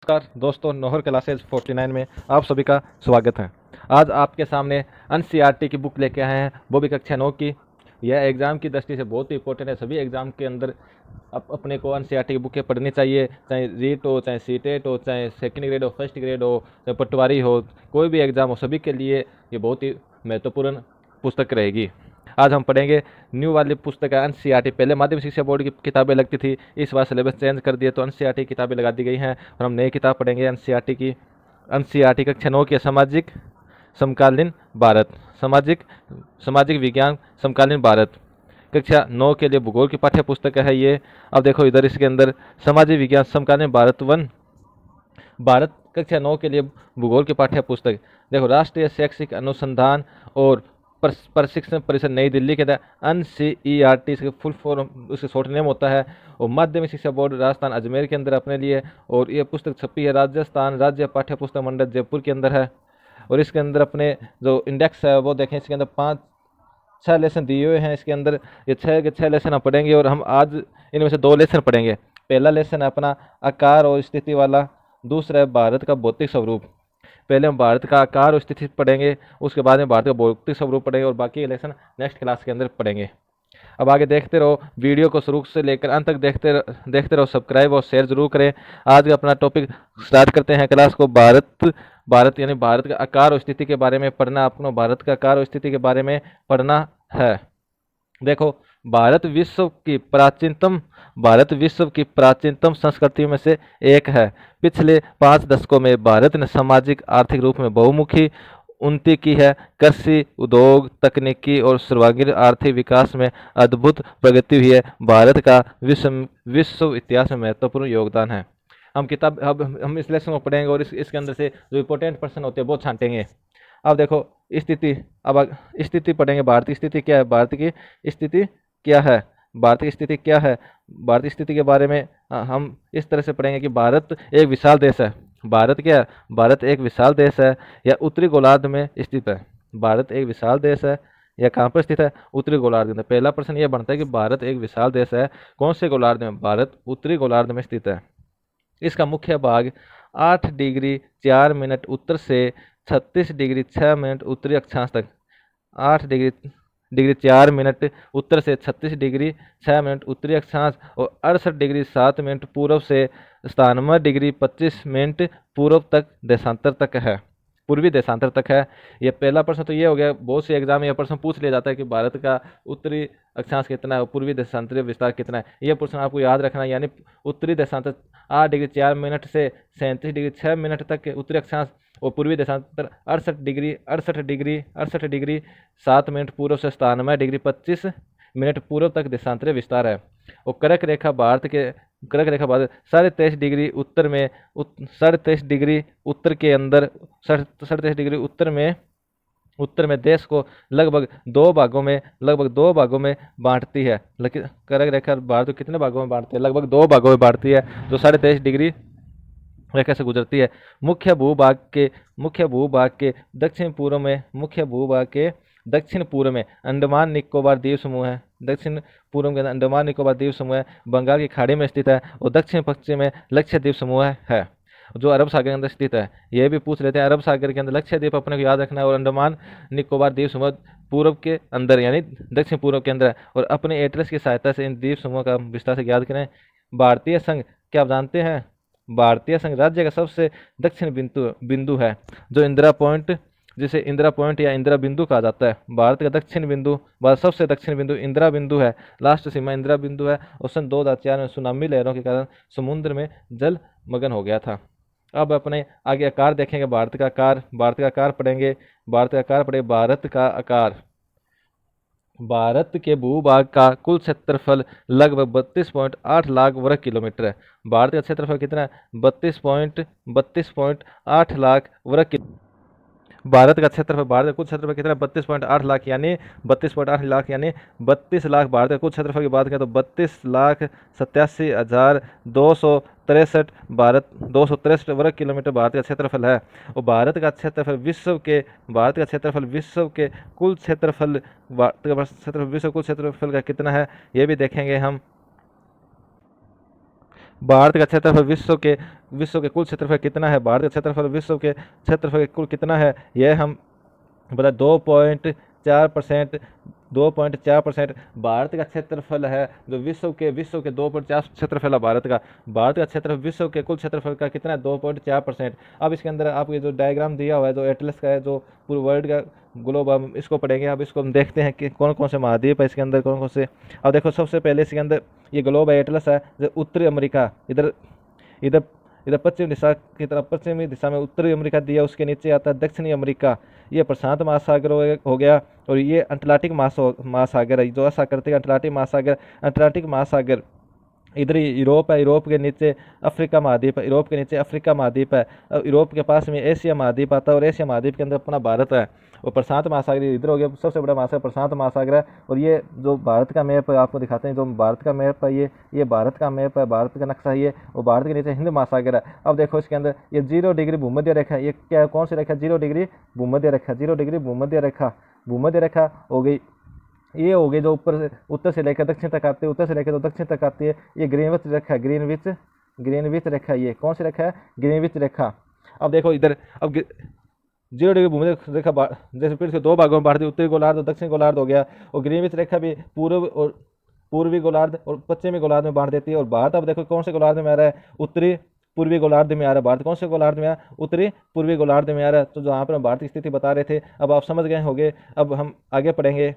नमस्कार दोस्तों, नोहर क्लासेज 49 में आप सभी का स्वागत है। आज आपके सामने एनसीईआरटी की बुक लेके आए हैं, वो भी कक्षा 9 की। यह एग्ज़ाम की दृष्टि से बहुत ही इंपॉर्टेंट है। सभी एग्ज़ाम के अंदर अपने को एनसीईआरटी की बुकें पढ़नी चाहिए, चाहे रीट हो, चाहे सीटेट हो, चाहे सेकंड ग्रेड हो, फर्स्ट ग्रेड हो, चाहे पटवारी हो, कोई भी एग्ज़ाम हो, सभी के लिए ये बहुत ही महत्वपूर्ण पुस्तक रहेगी। आज हम पढ़ेंगे न्यू वाली पुस्तक है एनसीईआरटी। पहले माध्यमिक शिक्षा बोर्ड की किताबें लगती थी, इस बार सिलेबस चेंज कर दिए तो एनसीईआरटी की किताबें लगा दी गई हैं और हम नई किताब पढ़ेंगे एनसीईआरटी की। एनसीईआरटी कक्षा 9 की सामाजिक समकालीन भारत, सामाजिक विज्ञान समकालीन भारत, कक्षा 9 के लिए भूगोल की पाठ्य पुस्तक है ये। अब देखो इधर इसके अंदर सामाजिक विज्ञान समकालीन भारत 1 भारत कक्षा 9 के लिए भूगोल की पाठ्य पुस्तक। देखो राष्ट्रीय शैक्षिक अनुसंधान और प्रशिक्षण परिषद नई दिल्ली के एनसीईआरटी इसके फुल फॉर्म, उसका शॉर्ट नेम होता है, और माध्यमिक शिक्षा बोर्ड राजस्थान अजमेर के अंदर अपने लिए। और ये पुस्तक छपी है राजस्थान राज्य पाठ्य पुस्तक मंडल जयपुर के अंदर है। और इसके अंदर अपने जो इंडेक्स है वो देखें, इसके अंदर 5-6 लेसन दिए हुए हैं। इसके अंदर ये 6 के 6 लेसन हम पढ़ेंगे और हम आज इनमें से 2 लेसन पढ़ेंगे। पहला लेसन है अपना आकार और स्थिति वाला, दूसरा है भारत का भौतिक स्वरूप। पहले हम भारत का आकार और स्थिति पढ़ेंगे, उसके बाद में भारत का भौतिक स्वरूप पढ़ेंगे और बाकी लेसन नेक्स्ट क्लास के अंदर पढ़ेंगे। अब आगे देखते रहो, वीडियो को शुरू से लेकर अंत तक देखते रहो। सब्सक्राइब और शेयर जरूर करें। आज का अपना टॉपिक स्टार्ट करते हैं क्लास को। भारत यानी भारत का आकार और स्थिति के बारे में पढ़ना। अपना भारत का आकार और स्थिति के बारे में पढ़ना है। देखो भारत विश्व की प्राचीनतम संस्कृतियों में से एक है। पिछले 5 दशकों में भारत ने सामाजिक आर्थिक रूप में बहुमुखी उन्नति की है। कृषि, उद्योग, तकनीकी और सर्वांगीण आर्थिक विकास में अद्भुत प्रगति हुई है। भारत का विश्व इतिहास में महत्वपूर्ण योगदान है। अब हम इस लेसन को पढ़ेंगे और इसके अंदर से जो इंपॉर्टेंट प्रश्न होते हैं वो छांटेंगे। अब देखो स्थिति, अब स्थिति पढ़ेंगे। भारत की स्थिति क्या है, भारत की स्थिति क्या है, भारत की स्थिति क्या है। भारत की स्थिति के बारे में हम इस तरह से पढ़ेंगे कि भारत एक विशाल देश है। भारत क्या है, भारत एक विशाल देश है या उत्तरी गोलार्ध में स्थित है। भारत एक विशाल देश है या कहाँ पर स्थित है, उत्तरी गोलार्ध में। पहला प्रश्न यह बनता है कि भारत एक विशाल देश है, कौन से गोलार्ध में, भारत उत्तरी गोलार्ध में स्थित है। इसका मुख्य भाग 8 डिग्री 4 मिनट उत्तर से 36 डिग्री 6 मिनट उत्तरी अक्षांश तक, 8 डिग्री 4 मिनट उत्तर से 36 डिग्री 6 मिनट उत्तरी अक्षांश और 68 डिग्री 7 मिनट पूर्व से 97 डिग्री 25 मिनट पूर्व तक देशांतर तक है, पूर्वी देशांतर तक है। ये पहला प्रश्न तो ये हो गया। बहुत से एग्जाम में यह प्रश्न पूछ लिया जाता है कि भारत का उत्तरी अक्षांश कितना है और पूर्वी देशांतरीय विस्तार कितना है। यह प्रश्न आपको याद रखना है। यानी उत्तरी देशांतर 8 डिग्री 4 मिनट से 37 डिग्री 6 मिनट तक के उत्तरी अक्षांश और पूर्वी देशांतर 68 डिग्री 7 मिनट पूर्व से 97 डिग्री 25 मिनट पूर्व तक देशांतरीय विस्तार है। और कर्क रेखा भारत 23.5 डिग्री उत्तर में 23 डिग्री उत्तर के अंदर 23 डिग्री उत्तर में देश को लगभग दो भागों में बांटती है। लेकिन कर्क रेखा भारत को कितने भागों में बांटती है, लगभग 2 भागों में बांटती है, जो 23.5 डिग्री रेखा से गुजरती है। मुख्य भूभाग के दक्षिण पूर्व में अंडमान निकोबार द्वीप समूह है। दक्षिण पूर्व के अंडमान निकोबार द्वीप समूह है, बंगाल की खाड़ी में स्थित है। और दक्षिण पश्चिम में लक्षद्वीप समूह है, जो अरब सागर के अंदर स्थित है। यह भी पूछ लेते हैं, अरब सागर के अंदर लक्षद्वीप अपने को याद रखना है और अंडमान निकोबार द्वीप समूह पूर्व के अंदर यानी दक्षिण पूर्व के अंदर है। और अपने एटलस की सहायता से इन द्वीप समूह का विस्तार से याद करें। भारतीय संघ, क्या आप जानते हैं, भारतीय संघ राज्य का सबसे दक्षिण बिंदु है, जो इंदिरा पॉइंट, जिसे इंदिरा पॉइंट या इंदिरा बिंदु कहा जाता है। भारत का सबसे दक्षिण बिंदु इंदिरा बिंदु है, लास्ट सीमा इंदिरा बिंदु है। और सन 2004 में सुनामी लहरों के कारण समुद्र में जलमग्न हो गया था। अब अपने आगे आकार देखेंगे। भारत का आकार पढ़ेंगे। भारत के भूभाग का कुल क्षेत्रफल लगभग 32.8 लाख वर्ग किलोमीटर है। भारत का क्षेत्रफल कितना है, 32.8 लाख वर्ग किलोमीटर। भारत का कुल क्षेत्रफल कितना है, 32.8 लाख यानी 32 लाख। भारत का कुल क्षेत्रफल की बात करें तो 32,87,263 वर्ग किलोमीटर भारत का क्षेत्रफल है। और भारत का क्षेत्रफल विश्व के कुल क्षेत्रफल का कितना है, ये भी देखेंगे हम। भारत का क्षेत्रफल विश्व के कुल क्षेत्रफल कितना है, भारत का क्षेत्रफल विश्व के क्षेत्रफल के कुल कितना है, यह हम बता 2.4%। 2.4% भारत का क्षेत्रफल है, जो विश्व के 2.4 क्षेत्रफल है भारत का क्षेत्रफल विश्व के कुल क्षेत्रफल का कितना है, 2.4%। अब इसके अंदर आपको ये जो डायग्राम दिया हुआ है, जो एटलस का है, जो पूरे वर्ल्ड का ग्लोब, हम इसको पढ़ेंगे। अब इसको हम देखते हैं कि कौन कौन से महाद्वीप है इसके अंदर, कौन कौन से। अब देखो सबसे पहले इसके अंदर ये ग्लोब है, एटलस है, जो उत्तरी अमेरिका, इधर इधर इधर पश्चिम दिशा की तरफ, पश्चिमी दिशा में उत्तरी अमेरिका दिया, उसके नीचे आता है दक्षिणी अमेरिका, ये प्रशांत महासागर हो गया, और ये अटलांटिक महासागर है, जो ऐसा करते हैं अटलांटिक महासागर। इधर ही यूरोप है, यूरोप के नीचे अफ्रीका महाद्वीप है, यूरोप के नीचे अफ्रीका महाद्वीप है, और यूरोप के पास में एशिया महाद्वीप आता है, और एशिया महाद्वीप के अंदर अपना भारत है। और प्रशांत महासागर इधर हो गया, सबसे बड़ा महासागर प्रशांत महासागर है। और ये जो भारत का मैप है आपको दिखाते हैं, जो भारत का मैप है, ये भारत का मैप है, भारत का नक्शा है ये, और भारत के नीचे हिंद महासागर है। अब देखो इसके अंदर ये 0 डिग्री भूमध्य रेखा, ये क्या कौन सी रेखा, 0 डिग्री भूमध्य रेखा, 0 डिग्री भूमध्य रेखा हो गई। ये हो गई जो ऊपर से उत्तर से लेकर दक्षिण तक आती है, उत्तर से लेकर तो दक्षिण तक आती है, ये ग्रीनविच रेखा है, ग्रीनविच रेखा, ये कौन सी रेखा है, ग्रीनविच रेखा। अब देखो इधर, अब 0 डिग्री भूमध्य रेखा जैसे फिर से 2 भागों में बांट दी, उत्तरी गोलार्ध और दक्षिणी गोलार्ध हो गया, और ग्रीनविच रेखा भी पूर्वी गोलार्ध और पश्चिमी गोलार्ध में बांट देती है। और भारत अब देखो कौन से गोलार्ध में आ रहा है, उत्तरी पूर्वी गोलार्ध में आ रहा है भारत, कौन से गोलार्ध में आ रहा है, उत्तरी पूर्वी गोलार्ध में आ रहा है। तो जहाँ पर हम भारत की स्थिति बता रहे थे, अब आप समझ गए होंगे। अब हम आगे पढ़ेंगे।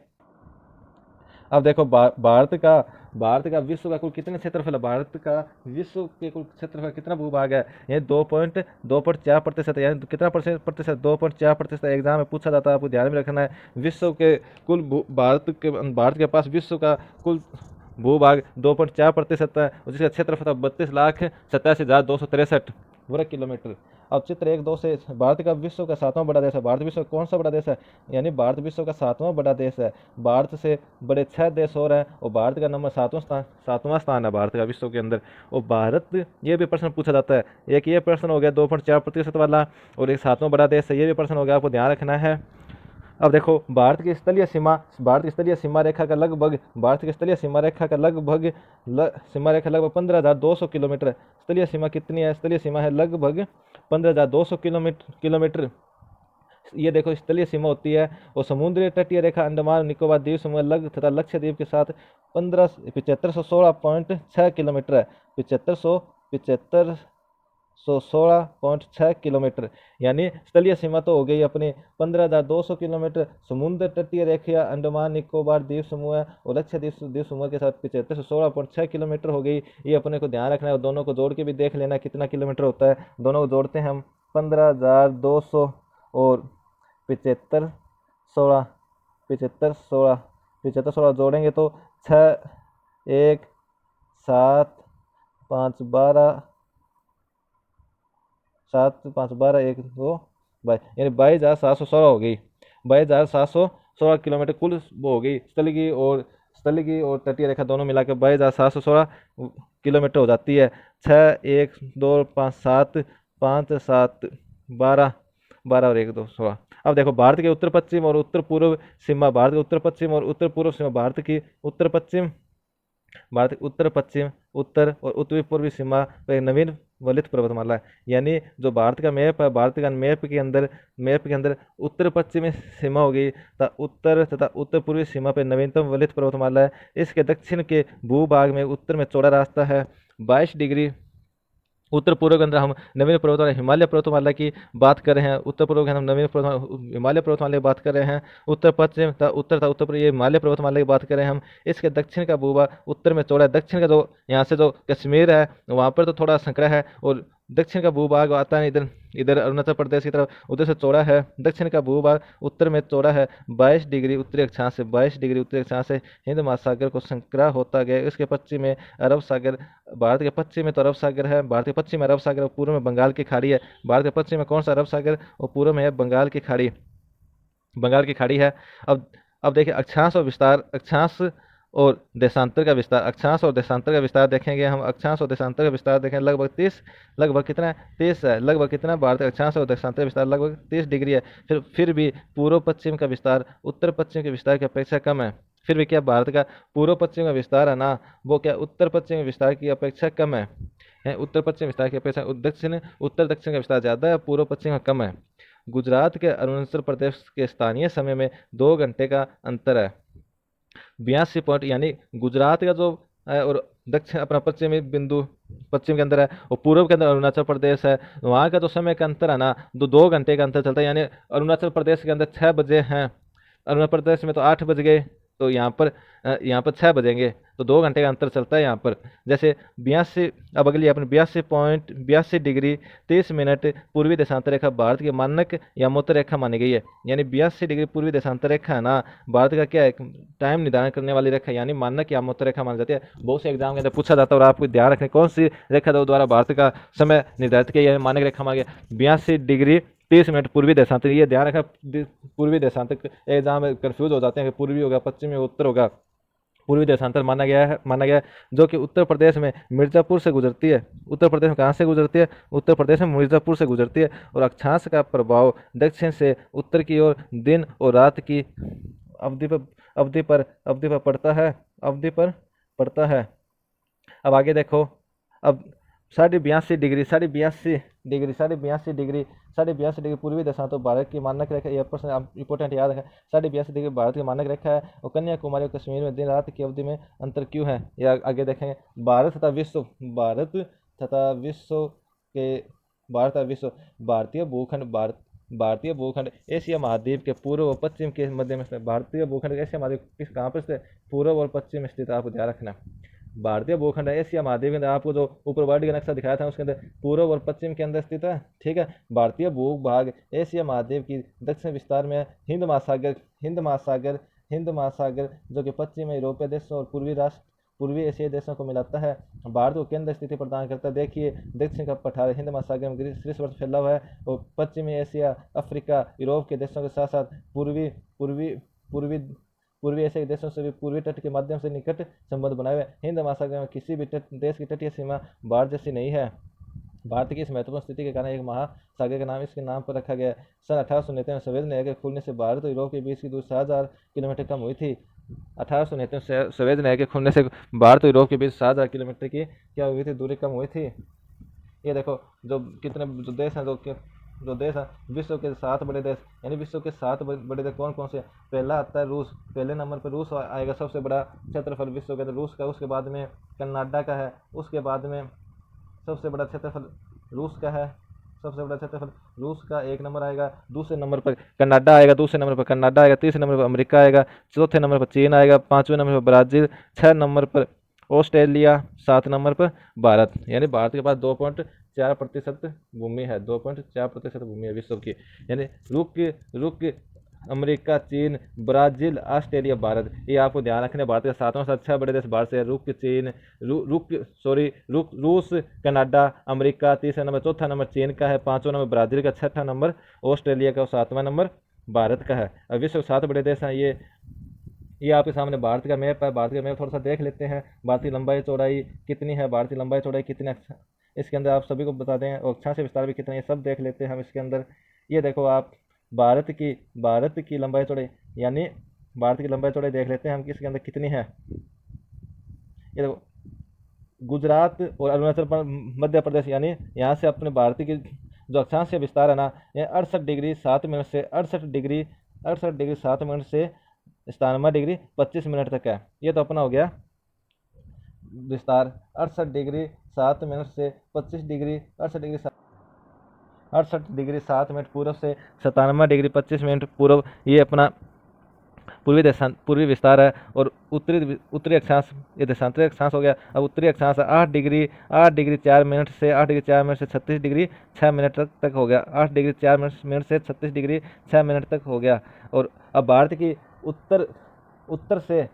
अब देखो भारत का विश्व का कुल कितने क्षेत्रफल है, भारत का विश्व के कुल क्षेत्रफल कितना भूभाग है, ये 2.4%, यानी कितना प्रतिशत, 2.4%। एग्जाम में पूछा जाता है, आपको ध्यान में रखना है। विश्व के कुल भारत के पास विश्व का कुल भूभाग 2.4% है, जिसका क्षेत्रफल 32,87,263 वर्ग किलोमीटर। अब चित्र 1-2 से, भारत का विश्व का 7वां बड़ा देश है, भारत विश्व कौन सा बड़ा देश है, यानी भारत विश्व का 7वां बड़ा देश है। भारत से बड़े 6 देश और हैं, और भारत का नंबर 7वां स्थान है भारत का विश्व के अंदर। और भारत, ये भी प्रश्न पूछा जाता है, एक ये प्रश्न हो गया 2.4% वाला, और एक 7वां बड़ा देश है, ये भी प्रश्न हो गया, आपको ध्यान रखना है। अब देखो भारत की स्थलीय सीमा रेखा का लगभग, सीमा रेखा लगभग 15,200 किलोमीटर। स्थलीय सीमा कितनी है, स्थलीय सीमा है लगभग 15,200 किलोमीटर। ये देखो स्थलीय सीमा होती है। और समुद्री तटीय रेखा अंडमान निकोबार द्वीप समूह तथा लक्षद्वीप के साथ 7516.6 किलोमीटर है, 7516.6 किलोमीटर। यानी स्थलीय सीमा तो हो गई अपनी 15,200 किलोमीटर, समुद्र तटीय रेखा अंडमान निकोबार द्वीप समूह और लक्षद्वीप समूह के साथ 7516.6 किलोमीटर हो गई। ये अपने को ध्यान रखना है, और दोनों को जोड़ के भी देख लेना कितना किलोमीटर होता है। दोनों को जोड़ते हैं हम, 15,200 और 7516 जोड़ेंगे तो 6, 1, 7, 5, 12, 1, 2, 22, यानी 22,716 हो गई। 22,716 किलोमीटर कुल वो हो गई, स्थलीय और तटीय रेखा दोनों मिलाकर 22,716 किलोमीटर हो जाती है। 6, 1, 2, 5, 7, 5, 7, 12, 12 और 1, 2, 16। अब देखो भारत के उत्तर पश्चिम और उत्तर पूर्व सीमा, भारत की उत्तर पश्चिम और उत्तर पूर्व सीमा, भारत की उत्तर पश्चिम, उत्तर और उत्तरी पूर्वी सीमा पर एक नवीन वलित पर्वतमाला है। यानी जो भारत का मैप है, भारत का मैप के अंदर उत्तर पश्चिमी सीमा होगी, उत्तर तथा उत्तर पूर्वी सीमा पर नवीनतम वलित पर्वतमाला है। इसके दक्षिण के भूभाग में उत्तर में चौड़ा रास्ता है 22 डिग्री। उत्तर पूर्व के अंदर हम नवीन पर्वतमाला हिमालय पर्वतमाला की बात कर रहे हैं, उत्तर पूर्व के अंदर हम नवीन हिमालय पर्वतमाला की बात कर रहे हैं। उत्तर पश्चिम तथा उत्तर पूर्व ये हिमालय पर्वतमाला की बात कर रहे हैं हम। इसके दक्षिण का भूभाग उत्तर में चौड़ा है, दक्षिण का जो यहाँ से जो कश्मीर है वहाँ पर तो थोड़ा संकरा है, और दक्षिण का भूभाग आता है इधर अरुणाचल प्रदेश की तरफ, उधर से चौड़ा है। दक्षिण का भूभाग उत्तर में चौड़ा है 22 डिग्री उत्तरी अक्षांश से हिंद महासागर को संकरा होता गया। इसके पश्चिम में अरब सागर, भारत के पश्चिम में तो अरब सागर है, भारत के पश्चिम में अरब सागर और पूर्व में बंगाल की खाड़ी है। भारत के पश्चिम में कौन सा, अरब सागर, और पूर्व में है बंगाल की खाड़ी है। अब देखिए अक्षांश और देशांतर का विस्तार देखेंगे हम। अक्षांश और देशांतर का विस्तार देखें, लगभग कितना है, 30 है। लगभग कितना, भारत का अक्षांश और देशांतर का विस्तार लगभग 30 डिग्री है। फिर भी पूर्व पश्चिम का विस्तार उत्तर पश्चिम के विस्तार की अपेक्षा कम है। फिर भी क्या भारत का पूर्व पश्चिम का विस्तार है ना, वो क्या उत्तर पश्चिम विस्तार की अपेक्षा कम है। उत्तर पश्चिम विस्तार की अपेक्षा दक्षिण उत्तर दक्षिण का विस्तार ज़्यादा है, पूर्व पश्चिम का कम है। गुजरात के अरुणाचल प्रदेश के स्थानीय समय में 2 घंटे का अंतर है। 82 पॉइंट, यानी गुजरात का जो है और दक्षिण अपना पश्चिमी बिंदु पश्चिम के अंदर है और पूर्व के अंदर अरुणाचल प्रदेश है, वहाँ का जो समय का अंतर है ना, 2 घंटे का अंतर चलता है। यानी अरुणाचल प्रदेश के अंदर 6 बजे हैं, अरुणाचल प्रदेश में तो 8 बज गए, तो यहाँ पर 6 बजेंगे, तो 2 घंटे का अंतर चलता है यहाँ पर। जैसे 82, अब अगली अपने 82 डिग्री 30 मिनट पूर्वी देशांतर रेखा भारत की मानक यामोत्तर रेखा मानी गई है। यानी 82 डिग्री पूर्वी देशांतर रेखा है ना, भारत का क्या है, टाइम निर्धारण करने वाली रेखा, यानी मानक यामोत्तर रेखा मानी जाती है। बहुत से एग्जाम के अंदर पूछा जाता है और आपको ध्यान रखने कौन सी रेखा द्वारा भारत का समय निर्धारित किया, मानक रेखा मानी गई 82 डिग्री 30 मिनट पूर्वी देशांतर। ये ध्यान रखा, पूर्वी देशांतर एग्जाम में कंफ्यूज हो जाते हैं कि पूर्वी होगा, पश्चिमी, उत्तर होगा। पूर्वी देशांतर माना गया है जो कि उत्तर प्रदेश में मिर्ज़ापुर से गुजरती है। उत्तर प्रदेश में कहाँ से गुजरती है? उत्तर प्रदेश में मिर्ज़ापुर से गुजरती है। और अक्षांश का प्रभाव दक्षिण से उत्तर की ओर दिन और रात की अवधि पर पड़ता है। अब आगे देखो, अब 82 डिग्री पूर्वी देशांतर भारत की मानक रेखा, यह प्रश्न इंपॉर्टेंट याद है। 82 डिग्री भारत की मानक रेखा है और कन्याकुमारी और कश्मीर में दिन रात की अवधि में अंतर क्यों है, यह आगे देखेंगे। भारत तथा भारतीय भूखंड एशिया महाद्वीप के पूर्व और पश्चिम के मध्य में स्थित। भारतीय भूखंड एशिया महाद्वीप किस कहाँ पर स्थित? पूर्व और पश्चिम में स्थित, आपको ध्यान रखना। भारतीय भूखंड एशिया महाद्वीप के अंदर, आपको जो ऊपर वर्ल्ड का नक्शा दिखाया था उसके अंदर पूर्व और पश्चिम के अंदर स्थित है, ठीक है। भारतीय भूभाग एशिया महाद्वीप की दक्षिण विस्तार में हिंद महासागर जो कि पश्चिम यूरोपीय देशों और पूर्वी एशियाई देशों को मिलाता है। भारत को केंद्र स्थिति प्रदान करता है। देखिए, दक्षिण का पठार हिंद महासागर में ग्रीष्मवर्ष फैला हुआ है और पश्चिमी एशिया, अफ्रीका, यूरोप के देशों के साथ साथ पूर्वी एशिया के देशों से भी पूर्वी तट के माध्यम से निकट संबंध बनाए हुए। हिंद महासागर में किसी भी देश की तटीय सीमा भारत जैसी नहीं है। भारत की इस महत्वपूर्ण स्थिति के कारण एक महासागर का नाम इसके नाम पर रखा गया। सन 1899 में सवेद नहर के खुलने से भारत और यूरोप के बीच की दूरी 6000 किलोमीटर कम हुई थी। 1899 में सवेद नहर के खुलने से भारत और यूरोप के बीच 6000 किलोमीटर की क्या हुई थी, दूरी कम हुई थी। ये देखो, जो देश हैं जो देश है विश्व के 7 बड़े देश, यानी विश्व के 7 बड़े देश कौन कौन से? पहला आता है रूस, पहले नंबर पर रूस आएगा, सबसे बड़ा क्षेत्रफल विश्व के अंदर रूस का। उसके बाद में कनाडा का है, उसके बाद में सबसे बड़ा क्षेत्रफल रूस का है, सबसे बड़ा क्षेत्रफल रूस का 1 नंबर आएगा। दूसरे नंबर पर कनाडा आएगा, तीसरे नंबर पर अमेरिका आएगा, चौथे नंबर पर चीन आएगा, 5वें नंबर पर ब्राज़ील, 6 नंबर पर ऑस्ट्रेलिया, 7 नंबर पर भारत। यानी भारत के पास 2.4% भूमि है, 2.4% भूमि है विश्व की। यानी रुक अमेरिका, चीन, ब्राजील, ऑस्ट्रेलिया, भारत, ये आपको ध्यान रखना है। भारत का 7वां सबसे अच्छा बड़े देश भारत से है। रूस, कनाडा, अमेरिका, तीसरा नंबर, चौथा नंबर चीन का है, 5वां नंबर ब्राजील का, 6ठा नंबर ऑस्ट्रेलिया का और 7वां नंबर भारत का है। अब विश्व के 7 बड़े देश हैं। ये आपके सामने भारत का मैप है। भारत का मैप थोड़ा सा देख लेते हैं। भारत की लंबाई चौड़ाई कितनी है, भारत की लंबाई चौड़ाई कितनी, इसके अंदर आप सभी को बता दें, और अक्षांश विस्तार भी कितना है, ये सब देख लेते हैं हम इसके अंदर। ये देखो आप, भारत की लंबाई चौड़ाई, यानी भारत की लंबाई चौड़ाई देख लेते हैं हम किसके अंदर कितनी है। ये देखो, गुजरात और अरुणाचल मध्य प्रदेश, यानी यहाँ से अपने भारत की जो अक्षांश विस्तार है ना, ये 68 डिग्री 7 मिनट से 97 डिग्री 25 मिनट तक है। ये तो अपना हो गया विस्तार। 68 डिग्री 7 मिनट से 25 डिग्री 68 डिग्री 7 मिनट पूर्व से 97 डिग्री 25 मिनट पूर्व, ये अपना पूर्वी विस्तार है। और उत्तरी अक्षांश, ये देशांतरी अक्षांश हो गया। अब उत्तरी अक्षांश 8 डिग्री 4 मिनट से 36 डिग्री 6 मिनट तक हो गया। 8 डिग्री 4 मिनट से 36 डिग्री 6 मिनट तक हो गया। और अब भारत की उत्तर से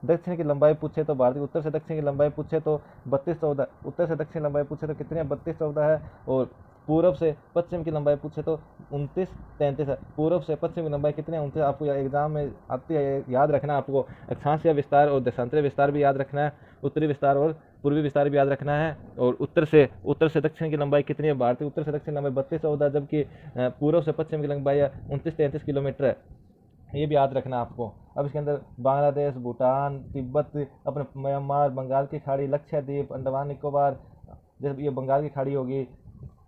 दक्षिण की लंबाई पूछे तो, भारत की उत्तर से दक्षिण की लंबाई पूछे तो 32-14, उत्तर से दक्षिण लंबाई पूछे तो कितनी है, 32-14 है। और पूर्व से पश्चिम की लंबाई पूछे तो 29-33 है। पूर्व से पश्चिम की लंबाई कितनी है, 29। आपको एग्जाम में आती है, याद रखना है आपको। अक्षांशीय विस्तार और देशांतरीय विस्तार भी याद रखना है, उत्तरी विस्तार और पूर्वी विस्तार भी याद रखना है। और उत्तर से दक्षिण की लंबाई कितनी है, भारत की उत्तर से दक्षिण लंबाई 32-14, जबकि पूर्व से पश्चिम की लंबाई 29-33 किलोमीटर है। ये भी याद रखना आपको। अब इसके अंदर बांग्लादेश, भूटान, तिब्बत, अपने म्यांमार, बंगाल की खाड़ी, लक्षद्वीप, अंडमान निकोबार, जैसे ये बंगाल की खाड़ी होगी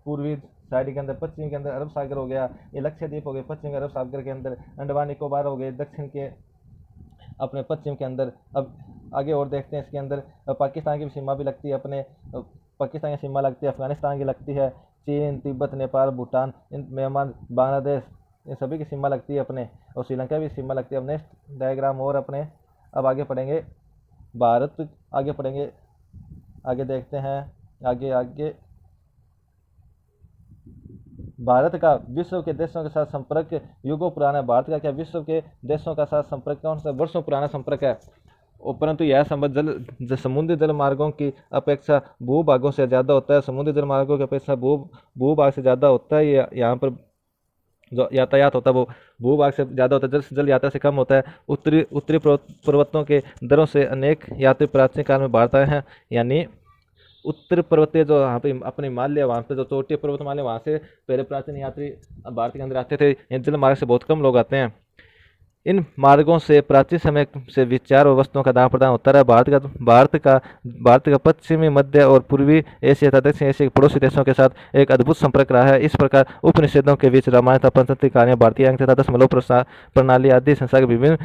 पूर्वी साइड के अंदर, पश्चिम के अंदर अरब सागर हो गया, ये लक्षद्वीप हो गए पश्चिम अरब सागर के अंदर, अंडमान निकोबार हो गए दक्षिण के अपने पश्चिम के अंदर। अब आगे और देखते हैं इसके अंदर पाकिस्तान की सीमा भी लगती है, अपने पाकिस्तान की सीमा लगती है, अफगानिस्तान की लगती है, चीन, तिब्बत, नेपाल, भूटान, म्यांमार, बांग्लादेश, इन सभी की सीमा लगती है अपने, और श्रीलंका भी सीमा लगती है। अब नेक्स्ट डायग्राम और अपने अब आगे पढ़ेंगे भारत, आगे पढ़ेंगे, आगे देखते हैं आगे आगे भारत का विश्व के देशों के साथ संपर्क युगों पुराना है। भारत का क्या विश्व के देशों का साथ संपर्क कौन सा वर्षों पुराना संपर्क है, और परंतु यह संबंध समुद्री जल मार्गों की अपेक्षा भूभागों से ज़्यादा होता है। समुद्री जल मार्गों की अपेक्षा भूभाग से ज़्यादा होता है। यहाँ पर जो यातायात होता है वो भूभाग से ज़्यादा होता है, जल यात्रा से कम होता है। उत्तरी पर्वतों के दरों से अनेक यात्री प्राचीन काल में भारत आए हैं, यानी उत्तर पर्वतीय जो यहाँ पे अपने हिमालय, वहाँ पे जो चोटी पर्वतमाला, वहाँ से पहले प्राचीन यात्री भारत के अंदर आते थे। यहाँ जल मार्ग से बहुत कम लोग आते हैं। इन मार्गों से प्राचीन समय से विचार और वस्तुओं का आदान प्रदान होता रहा। भारत का पश्चिमी, मध्य और पूर्वी एशिया तथा दक्षिण एशिया के पड़ोसी देशों के साथ एक अद्भुत संपर्क रहा है। इस प्रकार उपनिषदों के बीच रामायण तथा पंचतंत्र कहानियाँ भारतीय अंक तथा दशमलव प्रणाली आदि संसार के विभिन्न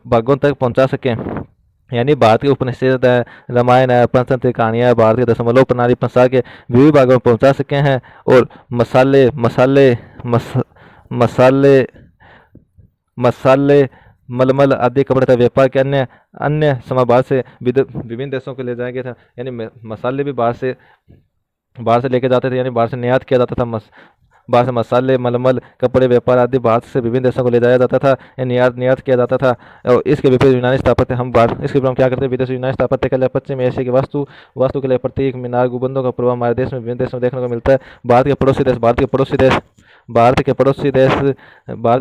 भागों तक पहुँचा सकें। यानी भारत के उपनिषद है, रामायण है, पंचतंत्र कहानियाँ भारत के दशमलव प्रणाली संसार के विभिन्न भागों में पहुँचा सके हैं। और मसाले, मलमल आदि कपड़े तथा व्यापार के अन्य सामान बाहर से विभिन्न देशों को ले जाया गया था। यानी मसाले भी बाहर से लेके जाते थे, यानी बाहर से निर्यात किया जाता था। बाहर से मसाले, मलमल, कपड़े, व्यापार आदि भारत से विभिन्न देशों को ले जाया जाता था, निर्यात किया जाता था। और इसके विपरीत यूनानी स्थापत्य इसके हम क्या करते हैं, विदेशी यूनानी स्थापत्य के लिए पश्चिम एशिया की वास्तु के लिए प्रतीक, मीनार, गुंबदों का प्रभाव हमारे देश में विभिन्न देशों में देखने को मिलता है। भारत के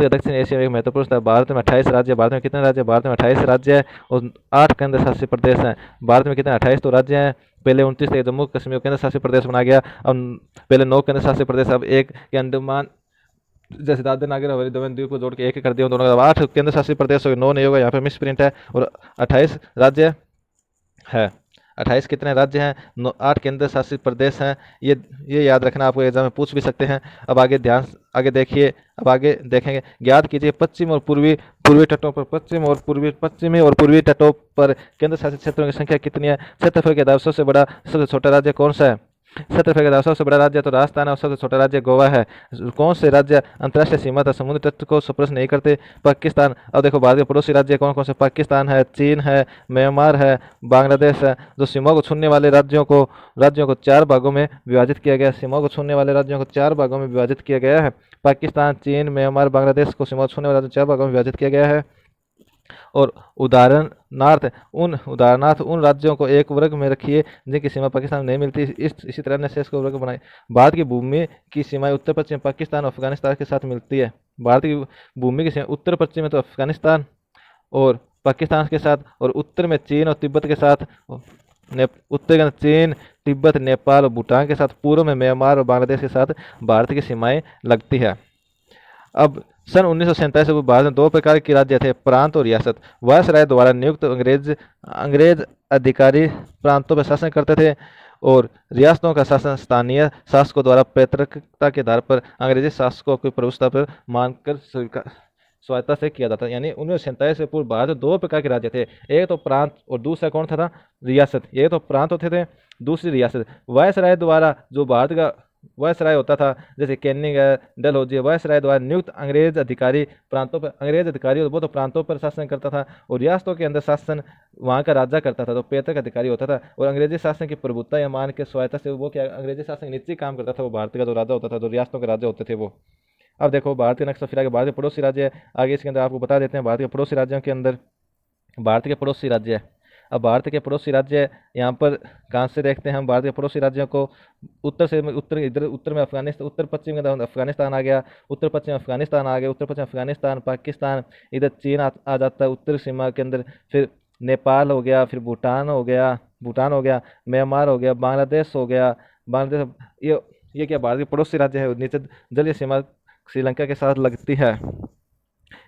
दक्षिण एशिया में एक महत्वपूर्ण स्थान। भारत में 28 राज्य। भारत में कितने राज्य? भारत में 28 राज्य है और 8 केंद्र शासित प्रदेश हैं। भारत में कितने? 28 तो राज्य हैं। पहले 29 थे, जम्मू कश्मीर केंद्र शासित प्रदेश बना गया। अब पहले 9 केंद्र शासित प्रदेश, अब एक के अंडमान, जैसे दादर नागर हवेली दमन द्वीप को जोड़ के एक कर दिया दोनों का। 8 केंद्र शासित प्रदेश हो गए, 9 नहीं होगा, यहाँ पे मिस प्रिंट है। और 28 राज्य है। 28 कितने राज्य हैं? 8 केंद्र शासित प्रदेश हैं। ये याद रखना, आपको एग्जाम में पूछ भी सकते हैं। अब आगे देखिए, अब आगे देखेंगे। ज्ञात कीजिए पश्चिमी और पूर्वी तटों पर पश्चिमी और पूर्वी तटों पर केंद्र शासित क्षेत्रों की संख्या कितनी है? क्षेत्रफल के आधार सबसे बड़ा सबसे छोटा राज्य कौन सा है? क्षेत्रफल के आधार सबसे बड़ा राज्य तो राजस्थान है और सबसे छोटा राज्य गोवा है। कौन से राज्य अंतर्राष्ट्रीय सीमा तथा समुद्री तट को स्पर्श नहीं करते? पाकिस्तान। अब देखो भारत के पड़ोसी राज्य कौन कौन से? पाकिस्तान है, चीन है, म्यांमार है, बांग्लादेश है। जो सीमा को छूने वाले राज्यों को 4 भागों में विभाजित किया गया। सीमा को छूने वाले राज्यों को 4 भागों में विभाजित किया गया है। पाकिस्तान, चीन, म्यांमार, बांग्लादेश को सीमा छूने वाले 4 भागों में विभाजित किया गया है। और उदाहरणार्थ उन राज्यों को एक वर्ग में रखिए जिनकी सीमा पाकिस्तान में नहीं मिलती। इसी तरह ने शेष को वर्ग बनाए। भारत की भूमि की सीमाएं उत्तर पश्चिम पाकिस्तान और अफगानिस्तान के साथ मिलती है। भारत की भूमि की सीमा उत्तर पश्चिम में तो अफगानिस्तान और पाकिस्तान के साथ, और उत्तर में चीन और तिब्बत के साथ, उत्तर में चीन, तिब्बत, नेपाल और भूटान के साथ, पूर्व में म्यांमार और बांग्लादेश के साथ भारत की सीमाएं लगती है। अब सन 1947 में भारत में 2 प्रकार के राज्य थे, प्रांत और रियासत। वायसराय द्वारा नियुक्त अंग्रेज अधिकारी प्रांतों पर शासन करते थे और रियासतों का शासन स्थानीय शासकों द्वारा पैतृकता के आधार पर अंग्रेजी शासकों की प्रभुता पर मानकर स्वायत्ता से किया जाता। यानी 1947 से पूर्व भारत में 2 प्रकार के राज्य थे, एक तो प्रांत और दूसरा कौन था? रियासत। ये तो प्रांत होते थे, दूसरी रियासत। वायसराय द्वारा जो भारत का वायसराय होता था, जैसे कैनिंग है, डलहौजी, वायसराय द्वारा नियुक्त अंग्रेज अधिकारी वो तो प्रांतों पर शासन करता था, और रियासतों के अंदर शासन वहाँ का राजा करता था, तो पैतृक अधिकारी होता था। और अंग्रेजी शासन की प्रभुता या मान के स्वायत्ता से वो क्या अंग्रेजी शासन नीचे काम करता था, वो भारत का जो राजा होता था, जो रियासतों के राजा होते थे वो। अब देखो भारत के नक्शा, फिर आगे भारत के पड़ोसी राज्य है। आगे इसके अंदर आपको बता देते हैं भारत के पड़ोसी राज्यों के अंदर भारत के पड़ोसी राज्य है। अब भारत के पड़ोसी राज्य यहाँ पर कहाँ से देखते हैं हम भारत के पड़ोसी राज्यों को? उत्तर में अफगानिस्तान, उत्तर पश्चिम के अंदर अफगानिस्तान आ गया, उत्तर पश्चिम अफगानिस्तान आ गया, उत्तर पश्चिम अफगानिस्तान, पाकिस्तान, इधर चीन आ जाता है उत्तर सीमा के अंदर, फिर नेपाल हो गया, फिर भूटान हो गया, म्यांमार हो गया, बांग्लादेश हो गया। ये क्या भारत के पड़ोसी राज्य है। नीचे जलीय सीमा श्रीलंका के साथ लगती है।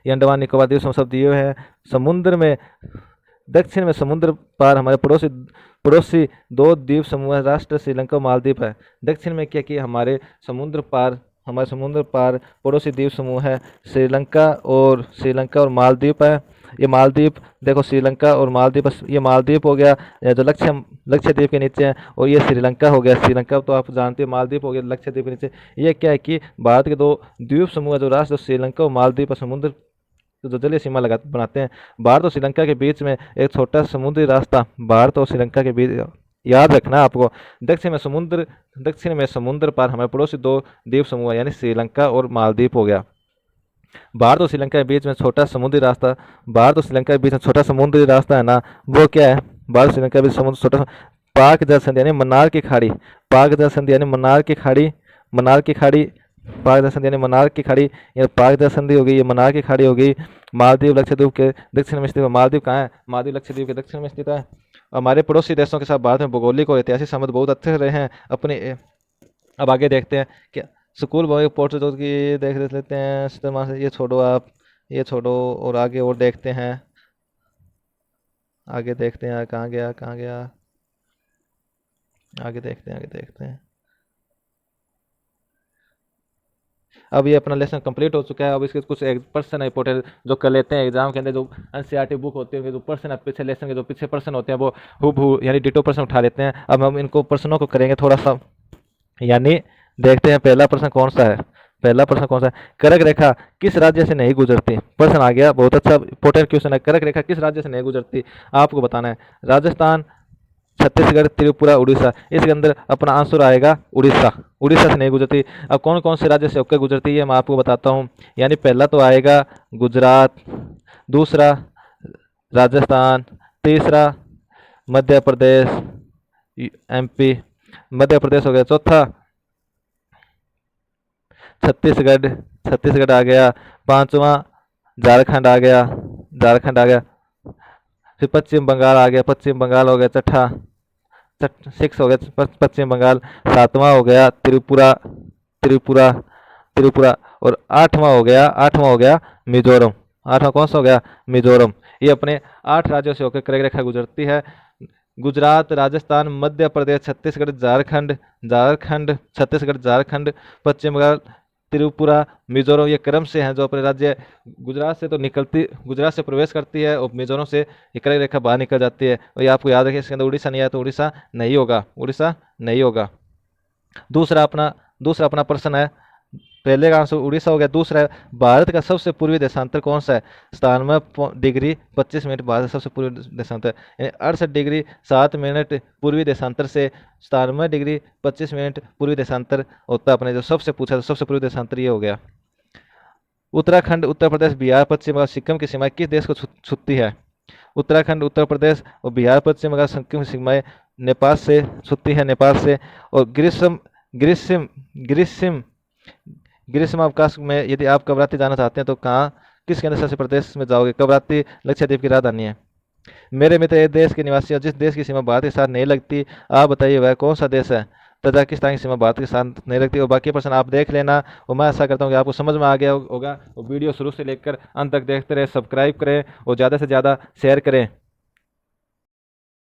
ये अंडमान निकोबार द्वीप समूह सब दिए हुए हैं। समुद्र में दक्षिण में समुद्र पार हमारे पड़ोसी दो द्वीप समूह है, राष्ट्र श्रीलंका और मालदीव है। दक्षिण में क्या किया, हमारे समुद्र पार पड़ोसी द्वीप समूह है श्रीलंका और मालदीव है। ये मालदीव देखो, श्रीलंका और मालदीव, ये मालदीव हो गया जो लक्षद्वीप के नीचे है, और ये श्रीलंका हो गया। श्रीलंका तो आप जानते हैं, मालदीव हो गया लक्षद्वीप के नीचे। ये क्या है कि भारत के दो द्वीप समूह है जो राष्ट्र श्रीलंका और मालदीव पर समुद्र जो जलीय सीमा बनाते हैं। भारत और श्रीलंका के बीच में एक छोटा समुद्री रास्ता, भारत और श्रीलंका के बीच, याद रखना आपको। दक्षिण में समुद्र पार हमारे पड़ोसी दो द्वीप समूह यानी श्रीलंका और मालदीव हो गया। भारत और श्रीलंका के बीच में छोटा समुद्री रास्ता, है ना, वो क्या है, भारत श्रीलंका के बीच समुद्र छोटा पाक जल संधि यानी मन्नार की खाड़ी, पाक जल संधि यानी मन्नार की खाड़ी, पाक जल संधि यानी मन्नार की खाड़ी, ये पाक जल संधि हो गई, ये मन्नार की खाड़ी हो गई। मालदीव लक्षद्वीप के दक्षिण में स्थित है। मालदीव कहाँ है, मालदीव लक्षद्वीप के दक्षिण में स्थित है। हमारे पड़ोसी देशों के साथ भारत में भौगोलिक और ऐतिहासिक संबंध बहुत अच्छे रहे हैं अपने। अब आगे देखते हैं क्या स्कूल पोर्ट की देख लेते हैं। ये छोड़ो आप, ये छोड़ो और आगे और देखते हैं। आगे देखते हैं कहाँ गया, आगे देखते हैं। अब ये अपना लेसन कंप्लीट हो चुका है। अब इसके कुछ पर्सन इंपोर्टेंट जो कर लेते हैं एग्जाम के अंदर, जो एनसीईआरटी बुक होती है, जो पर्सन पीछे लेसन के जो पीछे पर्सन होते हैं वो हूबहू यानी डिटो पर्सन उठा लेते हैं। अब हम इनको पर्सनों को करेंगे थोड़ा सा, यानी देखते हैं पहला प्रश्न कौन सा है। कर्क रेखा किस राज्य से नहीं गुजरती। प्रश्न आ गया, बहुत अच्छा इंपोर्टेंट क्वेश्चन है। कर्क रेखा किस राज्य से नहीं गुजरती, आपको बताना है। राजस्थान, छत्तीसगढ़, त्रिपुरा, उड़ीसा। इसके अंदर अपना आंसर आएगा उड़ीसा से नहीं गुजरती। अब कौन कौन से राज्य से होकर गुजरती है मैं आपको बताता हूँ। यानी पहला तो आएगा गुजरात, दूसरा राजस्थान, तीसरा मध्य प्रदेश, एमपी, मध्य प्रदेश हो गया, चौथा छत्तीसगढ़ आ गया, पांचवा झारखंड आ गया, फिर पश्चिम बंगाल आ गया, पश्चिम बंगाल हो गया, छठा 6 हो गया पश्चिम बंगाल, सातवां हो गया त्रिपुरा, और आठवां हो गया मिजोरम। आठवां कौन सा हो गया, मिजोरम। ये अपने 8 राज्यों से होकर कर्क रेखा गुजरती है। गुजरात, राजस्थान, मध्य प्रदेश, छत्तीसगढ़, झारखंड, पश्चिम बंगाल, त्रिपुरा, मिजोरम, ये क्रम से हैं जो अपने राज्य। गुजरात से प्रवेश करती है और मिजोरम से ये कर्क रेखा बाहर निकल जाती है। और ये आपको याद रखिए, इसके अंदर उड़ीसा नहीं आया तो उड़ीसा नहीं होगा। दूसरा अपना प्रश्न है, पहले का आंसर उड़ीसा हो गया। दूसरा है, भारत का सबसे पूर्वी देशांतर कौन सा है। 97 डिग्री 25 मिनट भारत का सबसे पूर्वी देशांतर, यानी 68 डिग्री 7 मिनट पूर्वी देशांतर से 97 डिग्री 25 मिनट पूर्वी देशांतर होता है। अपने जो सबसे पूछा तो सबसे पूर्वी देशांतर ये हो गया। उत्तराखंड, उत्तर प्रदेश, बिहार, पश्चिम बंगाल, सिक्किम की सीमाएं किस देश को छूती है। उत्तराखंड, उत्तर प्रदेश और बिहार, पश्चिम बंगाल, सिक्किम की सीमाएं नेपाल से छूती है, और ग्रीष्म अवकाश में यदि आप कवराती जाना चाहते हैं तो किस केंद्र शासित प्रदेश में जाओगे। कवराती लक्षद्वीप की राजधानी है। मेरे मित्र एक देश के निवासी और जिस देश की सीमा भारत के साथ नहीं लगती, आप बताइए वह कौन सा देश है। तजाकिस्तान की सीमा भारत के साथ नहीं लगती। और बाकी प्रश्न आप देख लेना, और मैं ऐसा करता हूँ कि आपको समझ में आ गया होगा। और वीडियो शुरू से लेकर अंत तक देखते रहे, सब्सक्राइब करें और ज़्यादा से ज़्यादा शेयर करें।